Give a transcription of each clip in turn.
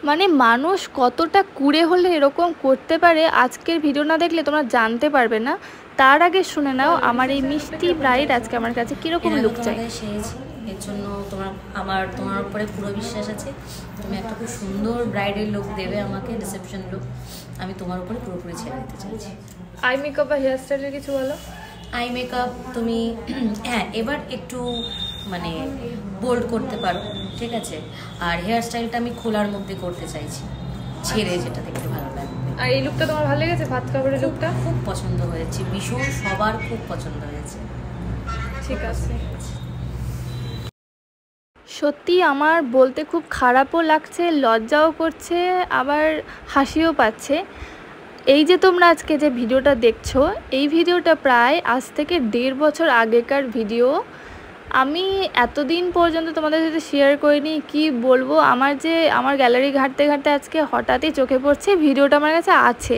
মানে মানুষ কতটা কুড়ে হলে এরকম করতে পারে আজকের ভিডিও না দেখলে তোমরা জানতে পারবে না। তার আগে শুনে নাও আমার এই মিষ্টি ব্রাইড আজকে আমার কাছে কিরকম লুক চাই। এর জন্য তোমার উপরে পুরো বিশ্বাস আছে। তুমি একটা খুব সুন্দর ব্রাইডের লুক দেবে আমাকে, রিসেপশন লুক। আমি তোমার উপরে পুরোপুরি ছেড়ে দিতে চাইছি। আই মেকআপ বা হেয়ার স্টাইলের কিছু বলো। আই মেকআপ তুমি হ্যাঁ এবার একটু মানে বোল্ড করতে পারো, ঠিক আছে। আর হেয়ার স্টাইলটা আমি খোলার মধ্যে করতে চাইছি, ছেড়ে, যেটা দেখতে ভালো লাগবে। আর এই লুকটা তোমার ভালো লেগেছে? ভাত কাপড়ের লুকটা খুব পছন্দ হয়েছে, ভীষণ, সবার খুব পছন্দ হয়েছে। ঠিক আছে। সত্যি আমার বলতে খুব খারাপও লাগছে, লজ্জাও করছে, আবার হাসিও পাচ্ছে। এই যে তোমরা আজকে যে ভিডিওটা দেখছো, এই ভিডিওটা প্রায় আজ থেকে 1.5 বছর আগেকার ভিডিও। আমি এতদিন পর্যন্ত তোমাদের সাথে শেয়ার করিনি, কি বলবো। আমার গ্যালারি ঘাঁটতে ঘাঁটতে আজকে হঠাৎই চোখে পড়ছে ভিডিওটা আমার কাছে আছে।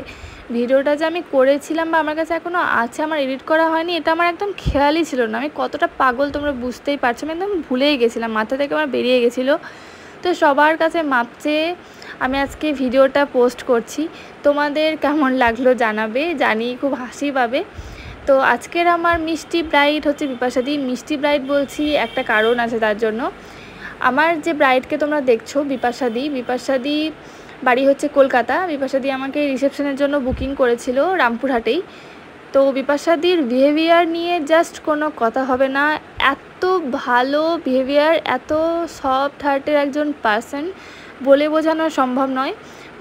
ভিডিওটা যে আমি করেছিলাম বা আমার কাছে এখনও আছে, আমার এডিট করা হয়নি, এটা আমার একদম খেয়ালই ছিল না। আমি কতটা পাগল তোমরা বুঝতেই পারছো, আমি একদম ভুলেই গেছিলাম, মাথা থেকে আমার বেরিয়ে গেছিলো। তো সবার কাছে মাপ চেয়ে আমি আজকে ভিডিওটা পোস্ট করছি। তোমাদের কেমন লাগলো জানাবে, জানি খুব হাসি পাবে। তো আজকের আমার মিষ্টি ব্রাইড হচ্ছে বিপাশাদি। মিষ্টি ব্রাইড বলছি একটা কারণ আছে তার জন্য। আমার যে ব্রাইডকে তোমরা দেখছো বিপাশাদি বাড়ি হচ্ছে কলকাতা। বিপাশাদি আমাকে রিসেপশনের জন্য বুকিং করেছিল রামপুরহাটেই। তো বিপাশাদির বিহেভিয়ার নিয়ে জাস্ট কোনো কথা হবে না। এত ভালো বিহেভিয়ার, এত সফট হার্টের একজন পার্সন, বলে বোঝানো সম্ভব নয়।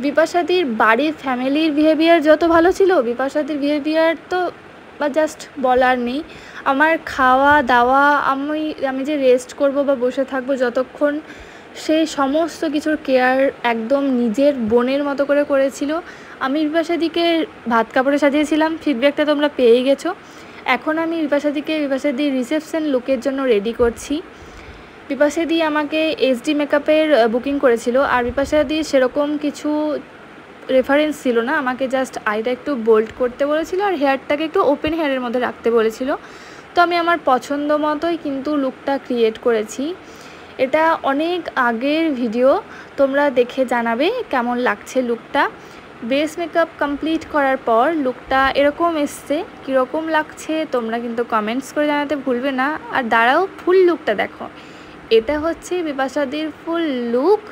বিপাশাদির বাড়ির ফ্যামিলির বিহেভিয়ার যত ভালো ছিল, বিপাশাদির বিহেভিয়ার তো বা জাস্ট বলার নেই। আমার খাওয়া দাওয়া, আমি যে রেস্ট করব বা বসে থাকবো যতক্ষণ, সেই সমস্ত কিছুর কেয়ার একদম নিজের বোনের মতো করে করেছিল। আমি বিপাশাদিকে ভাত কাপড়ে সাজিয়েছিলাম, ফিডব্যাকটা তোমরা পেয়েই গেছো। এখন আমি বিপাশাদির রিসেপশন লুকের জন্য রেডি করছি। বিপাশাদি আমাকে এইচডি মেকআপের বুকিং করেছিল, আর বিপাশাদির সেরকম কিছু রেফারেন্স ছিল না। আমাকে জাস্ট আইটা একটু বোল্ড করতে বলেছিল আর হেয়ারটাকে একটু ওপেন হেয়ারের মধ্যে রাখতে বলেছিল। তো আমি আমার পছন্দ মতোই কিন্তু লুকটা ক্রিয়েট করেছি। এটা অনেক আগের ভিডিও, তোমরা দেখে জানাবে কেমন লাগছে লুকটা। বেস মেকআপ কমপ্লিট করার পর লুকটা এরকম এসছে, কীরকম লাগছে তোমরা কিন্তু কমেন্টস করে জানাতে ভুলবে না। আর দাঁড়াও, ফুল লুকটা দেখো। এটা হচ্ছে বিপাশাদির ফুল লুক।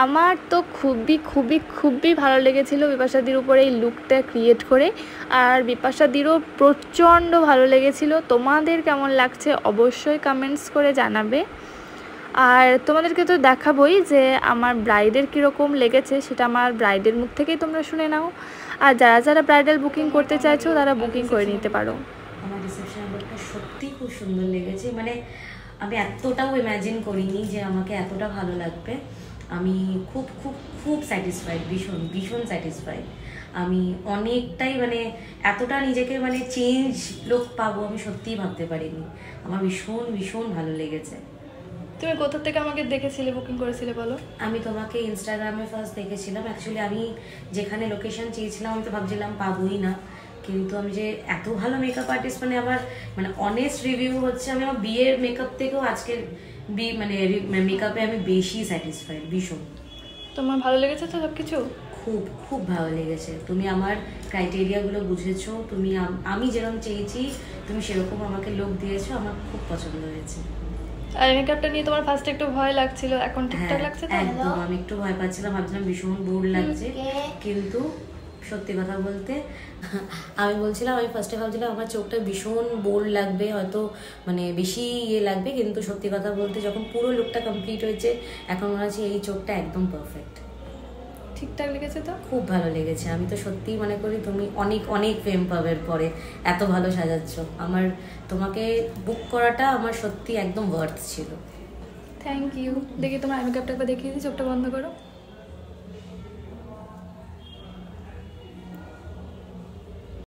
আমার তো খুবই খুবই খুবই ভালো লেগেছিলো বিপাশাদির উপরে এই লুকটা ক্রিয়েট করে, আর বিপাশাদিরও প্রচণ্ড ভালো লেগেছিলো। তোমাদের কেমন লাগছে অবশ্যই কমেন্টস করে জানাবে। আর তোমাদেরকে তো দেখাবোই যে আমার ব্রাইডের কীরকম লেগেছে, সেটা আমার ব্রাইডের মুখ থেকেই তোমরা শুনে নাও। আর যারা যারা ব্রাইডাল বুকিং করতে চাইছো তারা বুকিং করে নিতে পারো। আমার রিসেপশন লুকটা সত্যি খুব সুন্দর লেগেছে, মানে আমি এতটাও ইম্যাজিন করিনি যে আমাকে এতটা ভালো লাগবে। আমি খুব খুব খুব স্যাটিসফাইড, ভীষণ ভীষণ স্যাটিসফাইড। আমি অনেকটাই মানে এতটা নিজেকে মানে চেঞ্জ লুক পাবো আমি সত্যিই ভাবতে পারিনি। আমার ভীষণ ভীষণ ভালো লেগেছে। তুমি কোথা থেকে আমাকে দেখেছিলে, বুকিং করেছিলে বলো? আমি তোমাকে ইনস্টাগ্রামে ফার্স্ট দেখেছিলাম। অ্যাকচুয়ালি আমি যেখানে লোকেশন চেয়েছিলাম আমি তো ভাবছিলাম পাবোই না, কিন্তু আমি যে এত ভালো মেকআপ আর্টিস্ট, মানে আমার মানে অনেস্ট রিভিউ হচ্ছে আমি আমার বিয়ের মেকআপ থেকেও আজকের মানে মেকআপে আমি বেশি স্যাটিসফাইড, ভীষণ। তোমার ভালো লেগেছে তো সব কিছু? খুব খুব ভালো লেগেছে। তুমি আমার ক্রাইটেরিয়াগুলো বুঝেছো, তুমি আমি যেরকম চেয়েছি তুমি সেরকম আমাকে লুক দিয়েছো, আমার খুব পছন্দ হয়েছে। আর মেকআপটা নিয়ে তোমার ফার্স্টে একটু ভয় লাগছিল, এখন ঠিকঠাক লাগছে তো? একদম, আমি একটু ভয় পাচ্ছিলাম, ভাবছিলাম ভীষণ বোর লাগছে, কিন্তু সত্যি কথা বলতে আমি বলছিলাম, আমি ফার্স্টে ভাবছিলাম আমার চোখটা ভীষণ বোর লাগবে, হয়তো মানে বেশি ইয়ে লাগবে, কিন্তু সত্যি কথা বলতে যখন পুরো লুকটা কমপ্লিট হয়েছে এখন মনে হচ্ছে এই চোখটা একদম পারফেক্ট। ঠিকঠাক লেগেছে তো? খুব ভালো লেগেছে। আমি তো সত্যিই মনে করি তুমি অনেক অনেক ফেম পাবে পরে, এত ভালো সাজাচ্ছ। আমার তোমাকে বুক করাটা আমার সত্যি একদম ওয়ার্থ ছিল। Thank you. দেখি তোমার আই মেকআপটা একবার দেখিয়ে দিই, চোখটা বন্ধ করো।